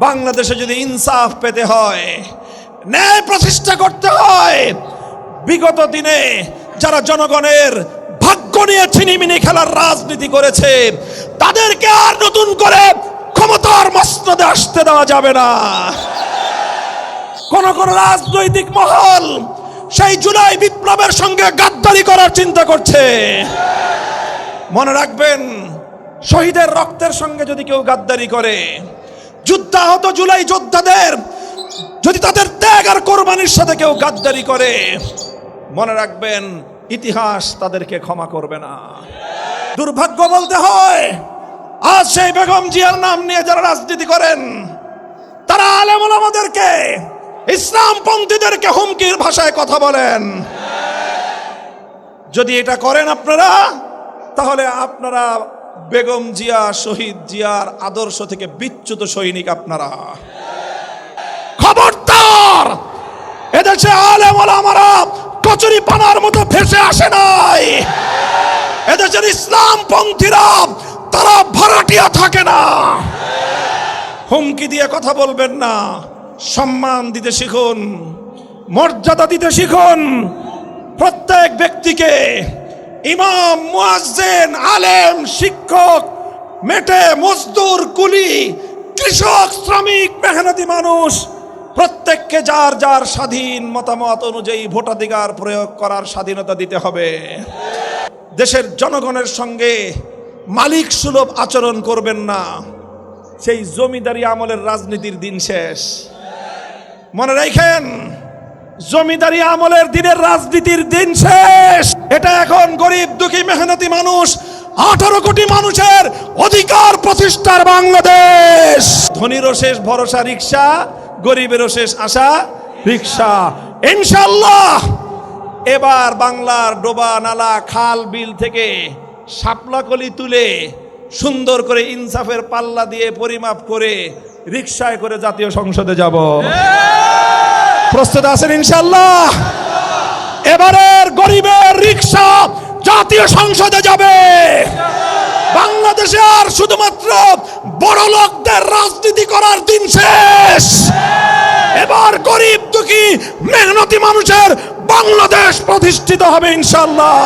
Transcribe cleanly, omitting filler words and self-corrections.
বাংলাদেশে যদি ইনসাফ পেতে হয়, ন্যায় প্রতিষ্ঠা করতে হয়, বিগত দিনে যারা জনগণের ভাগ্য নিয়ে ছিনিমিনি খেলার রাজনীতি করেছে তাদেরকে আর নতুন করে ক্ষমতার মসনদে আসতে দেওয়া যাবে না। কোন কোন রাজনৈতিক মহল সেই জুলাই বিপ্লবের সঙ্গে গাদ্দারি করার চিন্তা করছে। মনে রাখবেন, শহীদের রক্তের সঙ্গে যদি কেউ গাদ্দারি করে, যুদ্ধাহত জুলাই যোদ্ধাদের যদি তাদের ত্যাগ আর কোরবানির সাথে কেউ গাদ্দারি করে, মনে রাখবেন ইতিহাস তাদেরকে ক্ষমা করবে না। দুর্ভাগ্য বলতে হয়, আজ সেই বেগম জিয়ার নাম নিয়ে যারা রাজনীতি করেন তারা আলেম ওলামাদেরকে, ইসলামপন্থীদেরকে হুমকির ভাষায় কথা বলেন। যদি এটা করেন আপনারা, তাহলে আপনারা বেগম জিয়া, শহীদ জিয়ার আদর্শ থেকে বিচ্যুত সৈনিক আপনারা। খবরদার, এদেশে আলেম ওলামারা কচুরি পানার মতো ভেসে আসে নাই। এদেশের ইসলামপন্থীরা তারা ভাড়াটিয়া থাকে না। হুমকি দিয়ে কথা বলবেন না, সম্মান দিতে শিখুন, মর্যাদা দিতে শিখুন। প্রত্যেক ব্যক্তিকে ইমাম, মুয়াজ্জিন, আলেম, শিক্ষক, মেটে মজদুর, কুলি, কৃষক, শ্রমিক, মেহনতি মানুষ প্রত্যেককে যার যার স্বাধীন মতামত অনুযায়ী ভোটাধিকার প্রয়োগ করার স্বাধীনতা দিতে হবে। দেশের জনগণের সঙ্গে মালিক সুলভ আচরণ করবেন না। সেই জমিদারি আমলের রাজনীতির দিন শেষ। মনে রাখেন, জমিদারি আমলের দিনের রাজনীতির দিন শেষ। এটা এখন গরিব দুঃখী মেহনতি মানুষ, 18 কোটি মানুষের অধিকার প্রতিষ্ঠার বাংলাদেশ। ধনীরও শেষ ভরসা রিক্সা, গরিবেরও শেষ আশা রিক্সা। ইনশাআল্লাহ এবার বাংলার ডোবা, নালা, খাল, বিল থেকে শাপলাকলি তুলে সুন্দর করে ইনসাফের পাল্লা দিয়ে পরিমাপ করে রিক্সায় করে জাতীয় সংসদে যাব। প্রস্তুত আছেন ইনশাআল্লাহ? এবারের গরিবের রিক্সা জাতীয় সংসদে যাবে। বাংলাদেশে আর শুধুমাত্র বড় লোকদের রাজনীতি করার দিন শেষ। এবার গরিব দুঃখী মেহনতি মানুষের বাংলাদেশ প্রতিষ্ঠিত হবে ইনশাআল্লাহ।